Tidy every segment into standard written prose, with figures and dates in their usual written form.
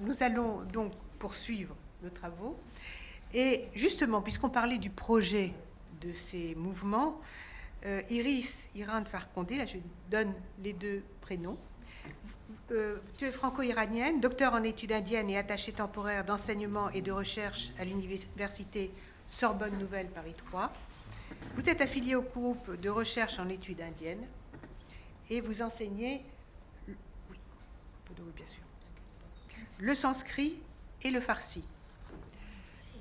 nous allons donc poursuivre nos travaux. Et justement, puisqu'on parlait du projet de ces mouvements, Iris Irinde Farkondé, là je donne les deux prénoms. Tu es franco-iranienne, docteur en études indiennes et attachée temporaire d'enseignement et de recherche à l'université Sorbonne Nouvelle Paris 3. Vous êtes affiliée au groupe de recherche en études indiennes et vous enseignez, bien sûr, le sanskrit et le farsi.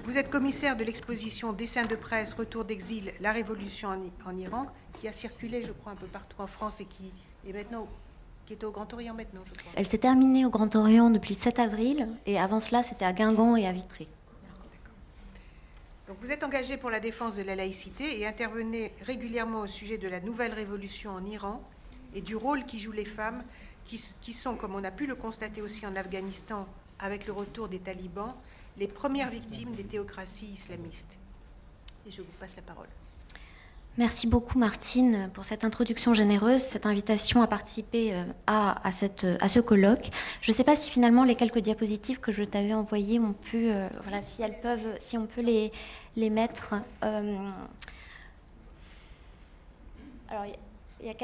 Vous êtes commissaire de l'exposition Dessins de presse, Retour d'exil, la révolution en Iran, qui a circulé, je crois, un peu partout en France et qui est au Grand Orient maintenant, je crois. Elle s'est terminée au Grand Orient depuis le 7 avril, et avant cela, c'était à Guingamp et à Vitré. Donc vous êtes engagé pour la défense de la laïcité et intervenez régulièrement au sujet de la nouvelle révolution en Iran et du rôle qu'y jouent les femmes, qui sont, comme on a pu le constater aussi en Afghanistan avec le retour des talibans, les premières victimes des théocraties islamistes. Et je vous passe la parole. Merci beaucoup Martine pour cette introduction généreuse, cette invitation à participer à ce colloque. Je ne sais pas si finalement les quelques diapositives que je t'avais envoyées ont pu, si on peut les mettre. Alors il y a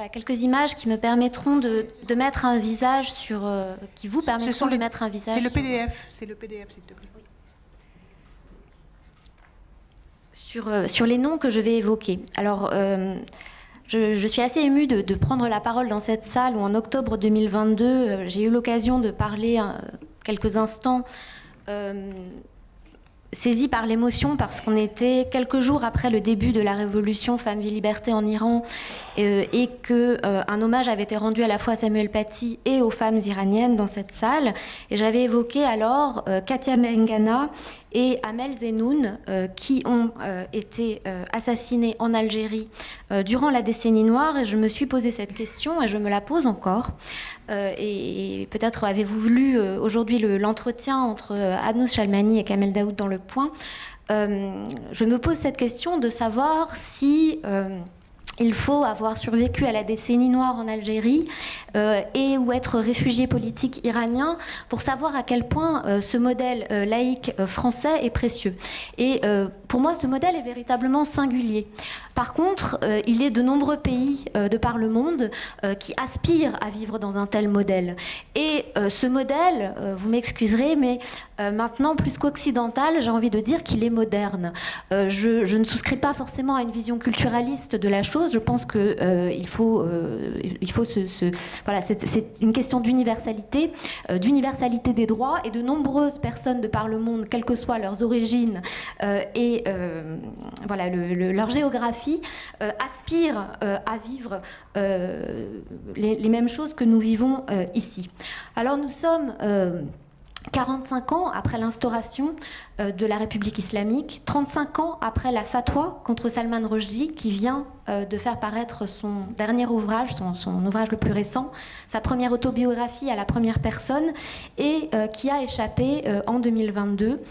quelques images qui me permettront de mettre un visage sur, qui vous permettront de mettre un visage. C'est le PDF, s'il te plaît. Oui. Sur les noms que je vais évoquer. Alors, je suis assez émue de prendre la parole dans cette salle où en octobre 2022, j'ai eu l'occasion de parler quelques instants saisie par l'émotion parce qu'on était quelques jours après le début de la révolution Femmes, Vie, Liberté en Iran et qu'un hommage avait été rendu à la fois à Samuel Paty et aux femmes iraniennes dans cette salle. Et j'avais évoqué alors Katia Mengana et Amel Zenoun qui ont été assassinés en Algérie durant la décennie noire. Et je me suis posé cette question et je me la pose encore. Et peut-être avez-vous lu aujourd'hui l'entretien entre Abnous Chalmani et Kamel Daoud dans Le Point. Je me pose cette question de savoir si il faut avoir survécu à la décennie noire en Algérie et ou être réfugié politique iranien pour savoir à quel point ce modèle laïque français est précieux. Et pour moi, ce modèle est véritablement singulier. Par contre, il est de nombreux pays de par le monde qui aspirent à vivre dans un tel modèle. Et ce modèle, vous m'excuserez, mais maintenant, plus qu'occidental, j'ai envie de dire qu'il est moderne. Je ne souscris pas forcément à une vision culturaliste de la chose. Je pense qu'il faut voilà, c'est une question d'universalité des droits, et de nombreuses personnes de par le monde, quelles que soient leurs origines et voilà, leur géographie, aspirent à vivre les mêmes choses que nous vivons ici. Alors nous sommes 45 ans après l'instauration de la République islamique, 35 ans après la fatwa contre Salman Rushdie, qui vient de faire paraître son dernier ouvrage, son ouvrage le plus récent, sa première autobiographie à la première personne, et qui a échappé en 2022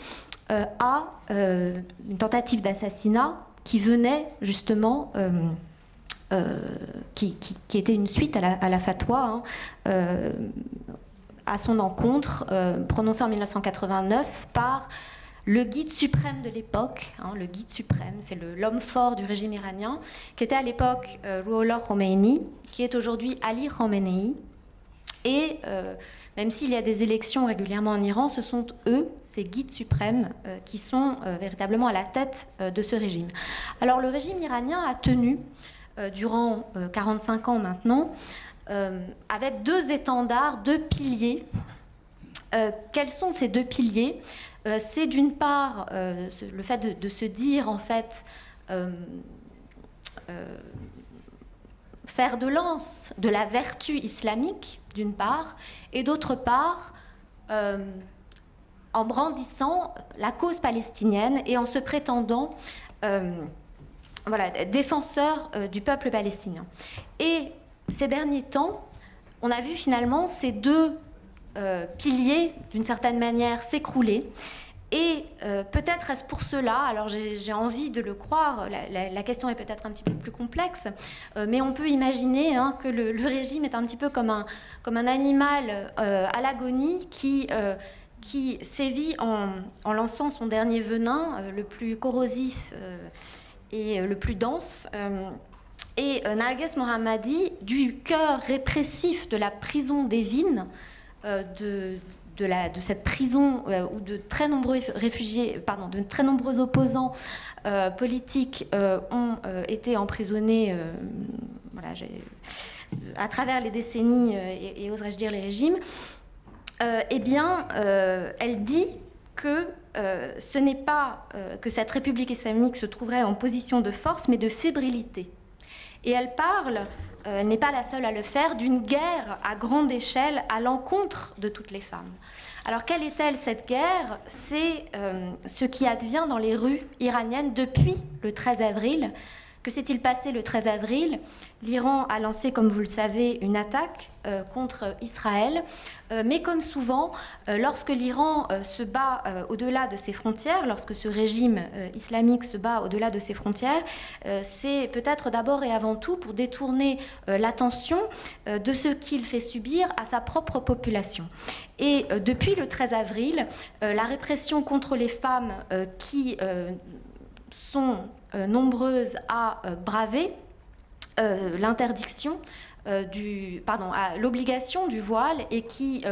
à une tentative d'assassinat qui venait justement... qui était une suite à la fatwa, à son encontre, prononcée en 1989 par le guide suprême de l'époque. Le guide suprême, c'est l'homme fort du régime iranien, qui était à l'époque Ruhollah Khomeini, qui est aujourd'hui Ali Khamenei. Et même s'il y a des élections régulièrement en Iran, ce sont eux, ces guides suprêmes, qui sont véritablement à la tête de ce régime. Alors le régime iranien a tenu, durant 45 ans maintenant, avec deux étendards, deux piliers. Quels sont ces deux piliers ? C'est d'une part le fait de se dire, en fait, faire de lance de la vertu islamique, d'une part, et d'autre part, en brandissant la cause palestinienne et en se prétendant voilà, défenseur du peuple palestinien. Et ces derniers temps, on a vu finalement ces deux piliers, d'une certaine manière, s'écrouler. Et peut-être est-ce pour cela, alors j'ai envie de le croire, la question est peut-être un petit peu plus complexe, mais on peut imaginer que le régime est un petit peu comme un animal à l'agonie qui sévit en lançant son dernier venin, le plus corrosif et le plus dense. Et Narges Mohammadi, du cœur répressif de la prison d'Evin, de cette prison où de très nombreux de très nombreux opposants politiques ont été emprisonnés à travers les décennies et oserais-je dire les régimes, elle dit que ce n'est pas que cette République islamique se trouverait en position de force, mais de fébrilité. Et elle parle, elle n'est pas la seule à le faire, d'une guerre à grande échelle à l'encontre de toutes les femmes. Alors quelle est-elle cette guerre ? C'est ce qui advient dans les rues iraniennes depuis le 13 avril. Que s'est-il passé le 13 avril ? L'Iran a lancé, comme vous le savez, une attaque contre Israël. Mais comme souvent, lorsque l'Iran se bat au-delà de ses frontières, lorsque ce régime islamique se bat au-delà de ses frontières, c'est peut-être d'abord et avant tout pour détourner l'attention de ce qu'il fait subir à sa propre population. Et depuis le 13 avril, la répression contre les femmes qui sont nombreuses à braver l'interdiction à l'obligation du voile et qui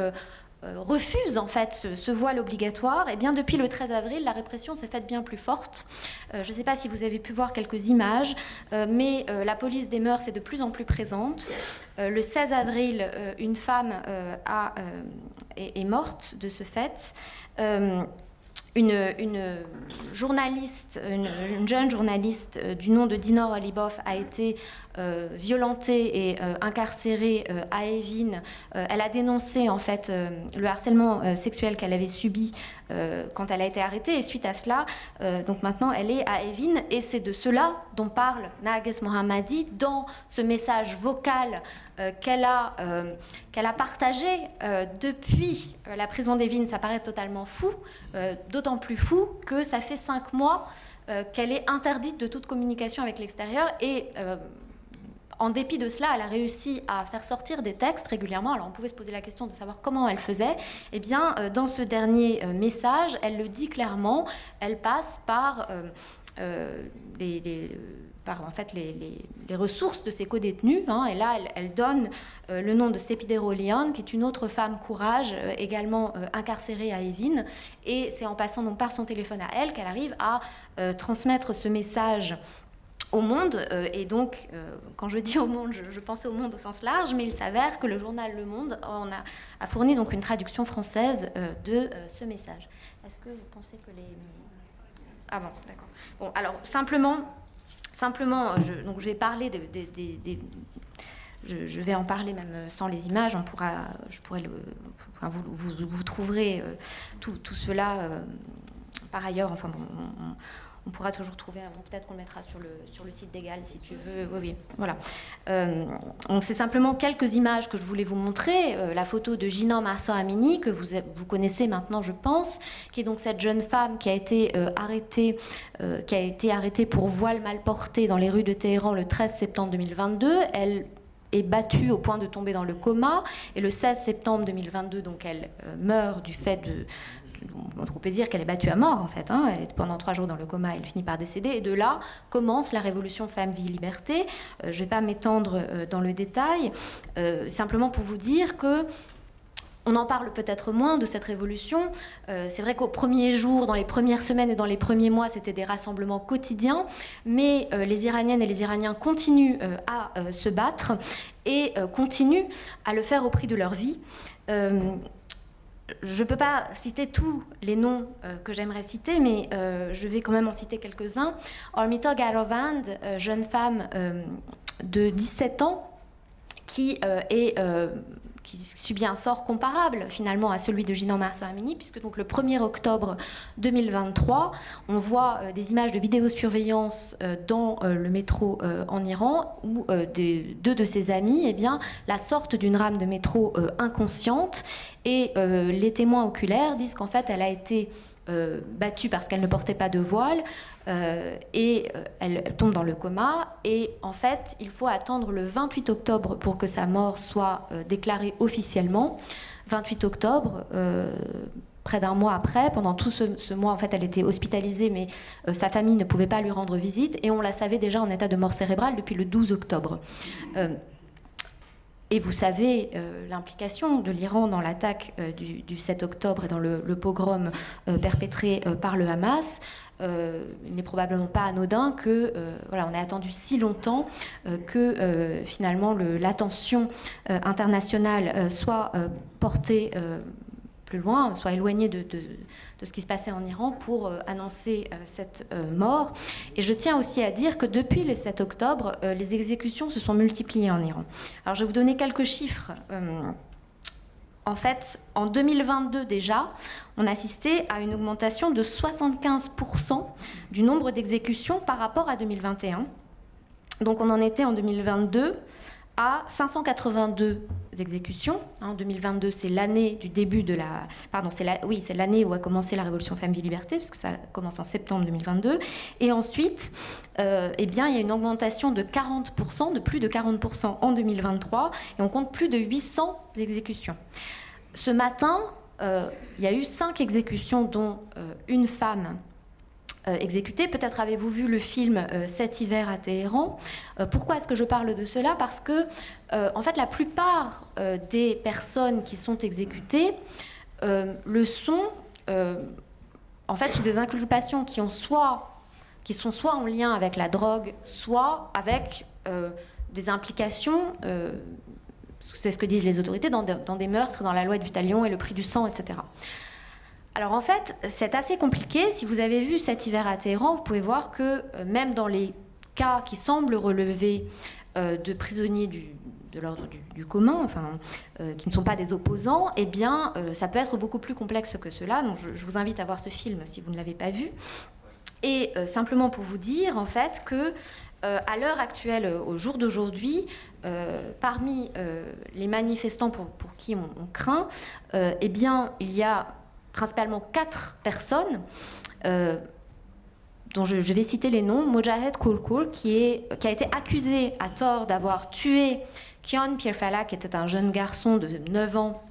refusent en fait ce voile obligatoire, et bien depuis le 13 avril, la répression s'est faite bien plus forte. Je ne sais pas si vous avez pu voir quelques images, mais la police des mœurs est de plus en plus présente. Le 16 avril, une femme est morte de ce fait. Une journaliste, une jeune journaliste du nom de Dinor Alibov a été violentée et incarcérée à Evin. Elle a dénoncé en fait le harcèlement sexuel qu'elle avait subi quand elle a été arrêtée, et suite à cela, donc maintenant elle est à Evin, et c'est de cela dont parle Narges Mohammadi dans ce message vocal qu'elle a partagé depuis la prison d'Evin. Ça paraît totalement fou, d'autant plus fou que ça fait 5 mois qu'elle est interdite de toute communication avec l'extérieur, et en dépit de cela, elle a réussi à faire sortir des textes régulièrement. Alors on pouvait se poser la question de savoir comment elle faisait. Eh bien, dans ce dernier message, elle le dit clairement, elle passe par les ressources de ses codétenus, et là elle donne le nom de Sepideh Lian, qui est une autre femme courage, également incarcérée à Evin, et c'est en passant donc par son téléphone à elle qu'elle arrive à transmettre ce message au monde. Et donc quand je dis au monde, je pensais au monde au sens large, mais il s'avère que le journal Le Monde a fourni donc une traduction française de ce message. Est-ce que vous pensez que les... Ah bon, d'accord. Bon, alors simplement, je vais parler je vais en parler même sans les images. Vous trouverez tout cela par ailleurs. Enfin bon, on pourra toujours trouver. Peut-être qu'on le mettra sur le site d'Égal si tu veux. Oui, voilà. Donc c'est simplement quelques images que je voulais vous montrer. La photo de Jinan Mahsa Amini, que vous connaissez maintenant, je pense, qui est donc cette jeune femme qui a été arrêtée pour voile mal porté dans les rues de Téhéran le 13 septembre 2022. Elle est battue au point de tomber dans le coma, et le 16 septembre 2022, donc elle meurt du fait de... On peut dire qu'elle est battue à mort, en fait. Elle est pendant 3 jours dans le coma, elle finit par décéder. Et de là commence la révolution Femmes, Vie, Liberté. Je ne vais pas m'étendre dans le détail, simplement pour vous dire que on en parle peut-être moins de cette révolution. C'est vrai qu'au premier jour, dans les premières semaines et dans les premiers mois, c'était des rassemblements quotidiens, mais les Iraniennes et les Iraniens continuent à se battre et continuent à le faire au prix de leur vie. Je ne peux pas citer tous les noms que j'aimerais citer, mais je vais quand même en citer quelques-uns. Armita Garovand, jeune femme de 17 ans, qui subit un sort comparable finalement à celui de Jinan Mahsa Amini, puisque donc le 1er octobre 2023, on voit des images de vidéosurveillance dans le métro en Iran, où deux de ses amis la sortent d'une rame de métro inconsciente, et les témoins oculaires disent qu'en fait elle a été battue parce qu'elle ne portait pas de voile, et elle tombe dans le coma. Et en fait, il faut attendre le 28 octobre pour que sa mort soit déclarée officiellement. 28 octobre, près d'un mois après. Pendant tout ce mois, en fait, elle était hospitalisée, mais sa famille ne pouvait pas lui rendre visite, et on la savait déjà en état de mort cérébrale depuis le 12 octobre. Et vous savez l'implication de l'Iran dans l'attaque du 7 octobre et dans le pogrom perpétré par le Hamas. Il n'est probablement pas anodin que voilà, on ait attendu si longtemps que finalement l'attention internationale soit portée plus loin, soit éloignée de ce qui se passait en Iran pour annoncer cette mort. Et je tiens aussi à dire que depuis le 7 octobre, les exécutions se sont multipliées en Iran. Alors je vais vous donner quelques chiffres. En fait, en 2022 déjà, on assistait à une augmentation de 75% du nombre d'exécutions par rapport à 2021. Donc on en était en 2022 à 582 exécutions. En 2022, c'est l'année du début de la... Pardon, c'est l'année où a commencé la Révolution Femmes-Vie-Liberté, puisque ça commence en septembre 2022. Et ensuite, eh bien, il y a une augmentation de 40%, de plus de 40% en 2023, et on compte plus de 800 exécutions. Ce matin, il y a eu 5 exécutions, dont une femme exécutée. Peut-être avez-vous vu le film Cet hiver à Téhéran. Pourquoi est-ce que je parle de cela? Parce que, en fait, la plupart des personnes qui sont exécutées le sont, en fait, sous des inculpations qui sont soit en lien avec la drogue, soit avec des implications, c'est ce que disent les autorités, dans des meurtres, dans la loi du talion et le prix du sang, etc. Alors en fait, c'est assez compliqué. Si vous avez vu Cet hiver à Téhéran, vous pouvez voir que même dans les cas qui semblent relever de prisonniers de l'ordre du commun, enfin, qui ne sont pas des opposants, eh bien, ça peut être beaucoup plus complexe que cela. Donc je vous invite à voir ce film si vous ne l'avez pas vu. Et simplement pour vous dire, en fait, que à l'heure actuelle, au jour d'aujourd'hui, parmi les manifestants pour qui on craint, eh bien, il y a principalement 4 personnes, dont je vais citer les noms. Mojahed Koulkoul, qui a été accusé à tort d'avoir tué Kian Pirfala, qui était un jeune garçon de 9 ans,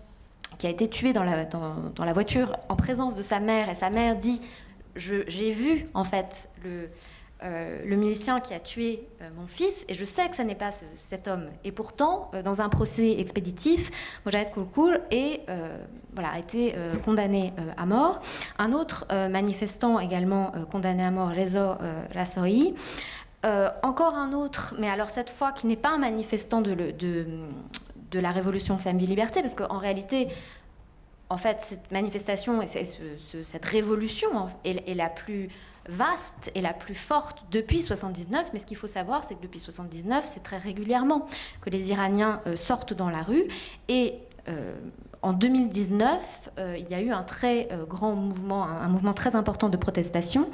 qui a été tué dans la voiture en présence de sa mère. Et sa mère dit « J'ai vu, en fait, le milicien qui a tué mon fils, et je sais que ce n'est pas cet homme. » Et pourtant, dans un procès expéditif, Mojahed Koulkoul a été condamné à mort. Un autre manifestant également condamné à mort, Reza Rasoi. Encore un autre, mais alors cette fois qui n'est pas un manifestant de la Révolution Femmes-Vie-Liberté, parce qu'en réalité, en fait, cette manifestation et cette révolution est la plus vaste et la plus forte depuis 79, mais ce qu'il faut savoir, c'est que depuis 79, c'est très régulièrement que les Iraniens sortent dans la rue. Et en 2019, il y a eu un très grand mouvement, un mouvement très important de protestation.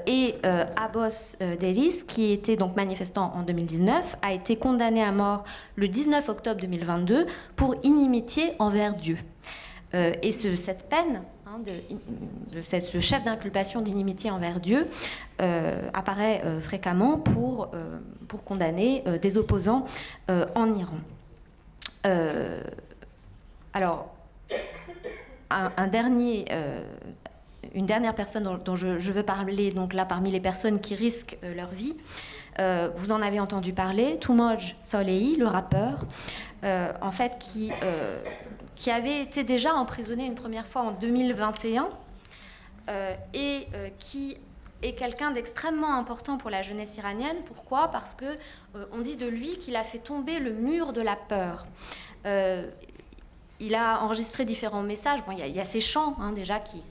Et Abbas Deris, qui était donc manifestant en 2019, a été condamné à mort le 19 octobre 2022 pour inimitié envers Dieu. Et cette peine, ce chef d'inculpation d'inimitié envers Dieu, apparaît fréquemment pour condamner des opposants en Iran. Alors, une dernière personne dont je veux parler, donc là, parmi les personnes qui risquent leur vie, vous en avez entendu parler, Toumoj Solehi, le rappeur, en fait, qui avait été déjà emprisonné une première fois en 2021 et qui est quelqu'un d'extrêmement important pour la jeunesse iranienne. Pourquoi? Parce que on dit de lui qu'il a fait tomber le mur de la peur. Il a enregistré différents messages. Bon, il y a ces chants déjà qui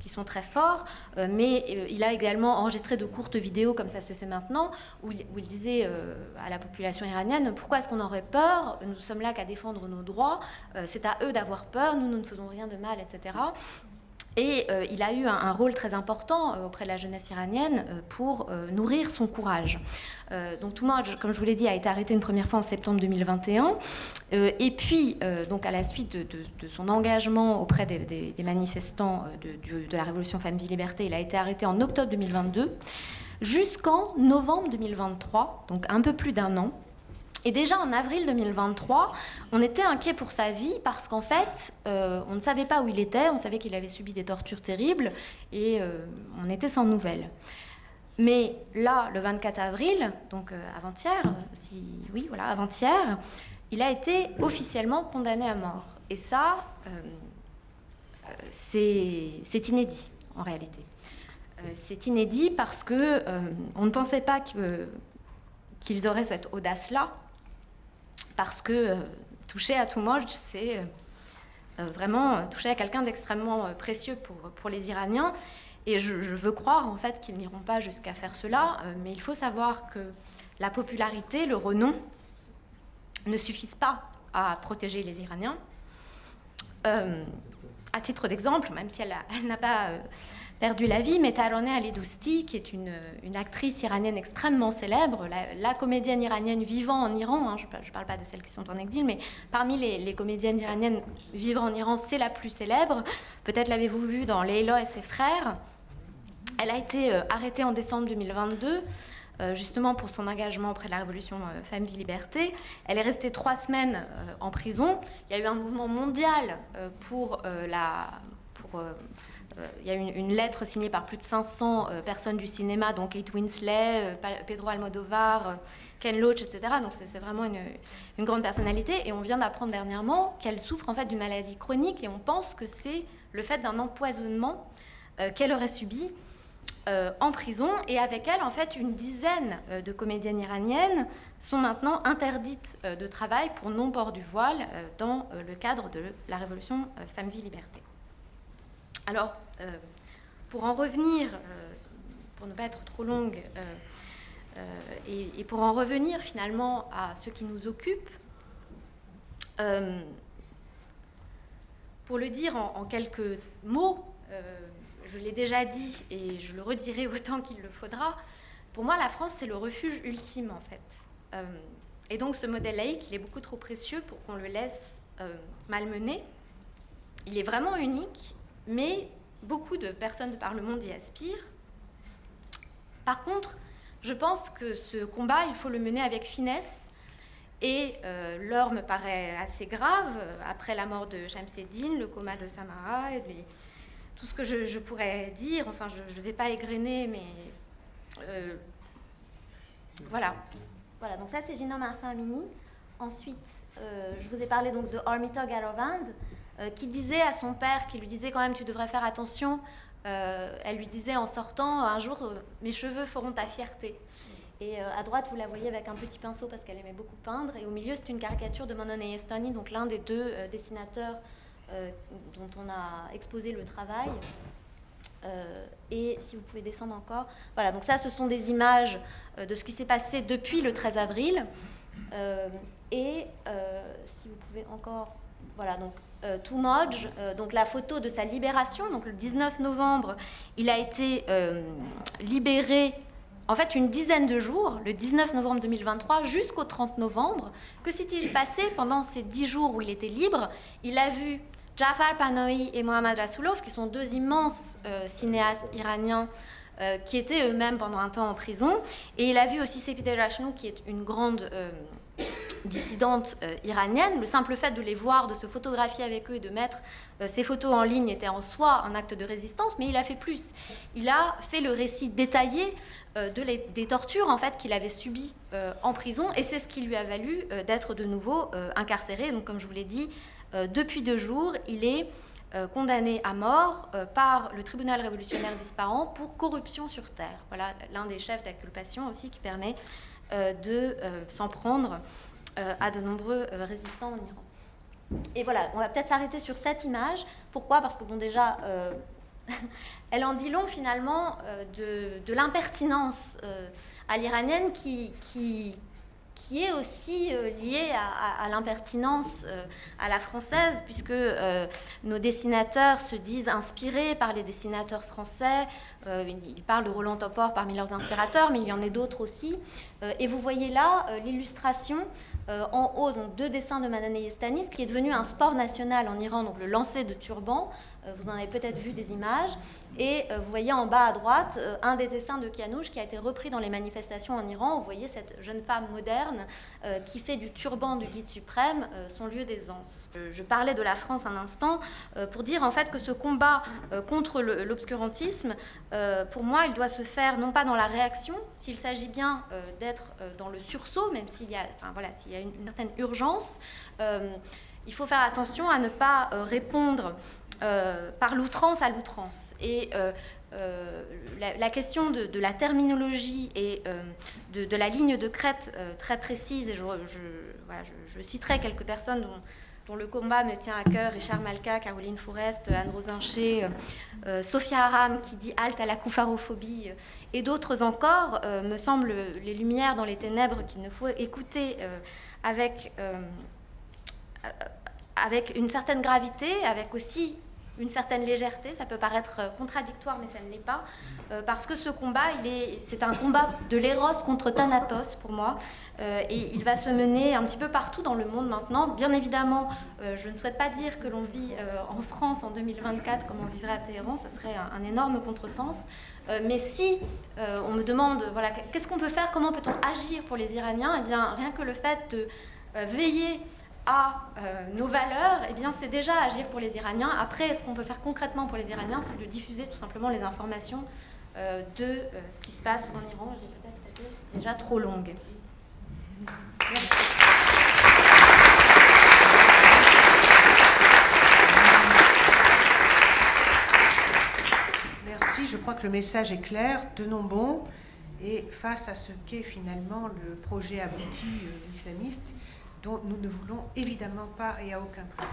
sont très forts, mais il a également enregistré de courtes vidéos, comme ça se fait maintenant, où il disait à la population iranienne: pourquoi est-ce qu'on aurait peur? Nous sommes là qu'à défendre nos droits, c'est à eux d'avoir peur, nous ne faisons rien de mal, etc. Et il a eu un rôle très important auprès de la jeunesse iranienne pour nourrir son courage. Donc Toumaj, comme je vous l'ai dit, a été arrêté une première fois en septembre 2021. Et puis, donc à la suite de son engagement auprès des manifestants de la Révolution Femmes-Vie-Liberté, il a été arrêté en octobre 2022 jusqu'en novembre 2023, donc un peu plus d'1 an. Et déjà en avril 2023, on était inquiet pour sa vie parce qu'en fait, on ne savait pas où il était, on savait qu'il avait subi des tortures terribles et on était sans nouvelles. Mais là, le 24 avril, donc avant-hier, avant-hier, il a été officiellement condamné à mort. Et ça, c'est inédit en réalité. C'est inédit parce que on ne pensait pas qu'ils auraient cette audace-là. Parce que toucher à Toumaj, c'est vraiment toucher à quelqu'un d'extrêmement précieux pour les Iraniens. Et je veux croire en fait qu'ils n'iront pas jusqu'à faire cela, mais il faut savoir que la popularité, le renom, ne suffisent pas à protéger les Iraniens. À titre d'exemple, même si elle n'a pas perdu la vie, mais Taroneh Ali Dousti, qui est une actrice iranienne extrêmement célèbre, la comédienne iranienne vivant en Iran, hein, je ne parle pas de celles qui sont en exil, mais parmi les comédiennes iraniennes vivant en Iran, c'est la plus célèbre. Peut-être l'avez-vous vue dans Leila et ses frères. Elle a été arrêtée en décembre 2022, justement pour son engagement auprès de la Révolution Femmes-Vie-Liberté. Elle est restée 3 semaines en prison. Il y a eu un mouvement mondial il y a eu une lettre signée par plus de 500 personnes du cinéma, donc Kate Winslet, Pedro Almodovar, Ken Loach, etc. Donc c'est vraiment une grande personnalité. Et on vient d'apprendre dernièrement qu'elle souffre en fait d'une maladie chronique et on pense que c'est le fait d'un empoisonnement qu'elle aurait subi en prison. Et avec elle, en fait, une dizaine de comédiennes iraniennes sont maintenant interdites de travail pour non-port du voile dans le cadre de la Révolution Femmes-Vie-Liberté. Alors, pour en revenir, pour ne pas être trop longue, et pour en revenir finalement à ce qui nous occupe, pour le dire en quelques mots, je l'ai déjà dit et je le redirai autant qu'il le faudra, pour moi la France c'est le refuge ultime en fait. Et donc ce modèle laïque, il est beaucoup trop précieux pour qu'on le laisse malmener. Il est vraiment unique, mais beaucoup de personnes de par le monde y aspirent. Par contre, je pense que ce combat, il faut le mener avec finesse. Et l'heure me paraît assez grave. Après la mort de Shamseddine, le coma de Samara, tout ce que je pourrais dire, enfin je ne vais pas égrener, mais voilà. Voilà, donc ça c'est Gina Mahsa Amini. Ensuite, je vous ai parlé donc de Hormita Garavand, qui disait à son père, qui lui disait quand même tu devrais faire attention, elle lui disait en sortant, un jour mes cheveux feront ta fierté. Et à droite vous la voyez avec un petit pinceau parce qu'elle aimait beaucoup peindre, et au milieu c'est une caricature de Manon Eyestoni, donc l'un des 2 dessinateurs dont on a exposé le travail. Et si vous pouvez descendre encore, voilà, donc ça ce sont des images de ce qui s'est passé depuis le 13 avril. Et si vous pouvez encore, voilà, donc Toumaj, donc la photo de sa libération, donc le 19 novembre, il a été libéré, en fait une dizaine de jours, le 19 novembre 2023 jusqu'au 30 novembre. Que s'est-il passé pendant ces 10 jours où il était libre? Il a vu Jafar Panahi et Mohammad Rasulov, qui sont 2 immenses cinéastes iraniens qui étaient eux-mêmes pendant un temps en prison. Et il a vu aussi Sepideh Rashnou, qui est une grande dissidente iranienne. Le simple fait de les voir, de se photographier avec eux et de mettre ces photos en ligne était en soi un acte de résistance, mais il a fait plus. Il a fait le récit détaillé des tortures en fait, qu'il avait subies en prison, et c'est ce qui lui a valu d'être de nouveau incarcéré. Donc comme je vous l'ai dit, depuis 2 jours, il est condamné à mort par le tribunal révolutionnaire d'Ispahan pour corruption sur terre. Voilà l'un des chefs d'inculpation aussi qui permet de s'en prendre à de nombreux résistants en Iran. Et voilà, on va peut-être s'arrêter sur cette image. Pourquoi? Parce que bon, déjà, elle en dit long finalement de l'impertinence à l'iranienne qui qui est aussi lié à l'impertinence à la française, puisque nos dessinateurs se disent inspirés par les dessinateurs français. Ils parlent de Roland Topor parmi leurs inspirateurs, mais il y en a d'autres aussi. Et vous voyez là l'illustration en haut, donc 2 dessins de Madane Yestanis, qui est devenu un sport national en Iran, donc le lancer de turban. Vous en avez peut-être vu des images. Et vous voyez en bas à droite un des dessins de Kianouch qui a été repris dans les manifestations en Iran. Vous voyez cette jeune femme moderne qui fait du turban du guide suprême son lieu d'aisance. Je parlais de la France un instant pour dire en fait que ce combat contre l'obscurantisme, pour moi, il doit se faire non pas dans la réaction, s'il s'agit bien d'être dans le sursaut, même s'il y a, s'il y a une certaine urgence, il faut faire attention à ne pas répondre par l'outrance à l'outrance. Et la question de la terminologie et de la ligne de crête très précise, et je citerai quelques personnes dont le combat me tient à cœur, Richard Malka, Caroline Forest, Anne Rosincher, Sophia Aram qui dit halte à la coupharophobie, et d'autres encore, me semblent les lumières dans les ténèbres qu'il ne faut écouter avec une certaine gravité, avec aussi une certaine légèreté. Ça peut paraître contradictoire, mais ça ne l'est pas, parce que ce combat, c'est un combat de l'éros contre Thanatos pour moi, et il va se mener un petit peu partout dans le monde maintenant. Bien évidemment, je ne souhaite pas dire que l'on vit en France en 2024 comme on vivrait à Téhéran, ça serait un énorme contresens, mais si on me demande, qu'est-ce qu'on peut faire, comment peut-on agir pour les Iraniens, eh bien, rien que le fait de veiller à nos valeurs, eh bien, c'est déjà agir pour les Iraniens. Après, ce qu'on peut faire concrètement pour les Iraniens, c'est de diffuser tout simplement les informations de ce qui se passe en Iran. J'ai peut-être été déjà trop longue. Merci. Merci, je crois que le message est clair, tenons bon, et face à ce qu'est finalement le projet abouti islamiste, dont nous ne voulons évidemment pas et à aucun prix.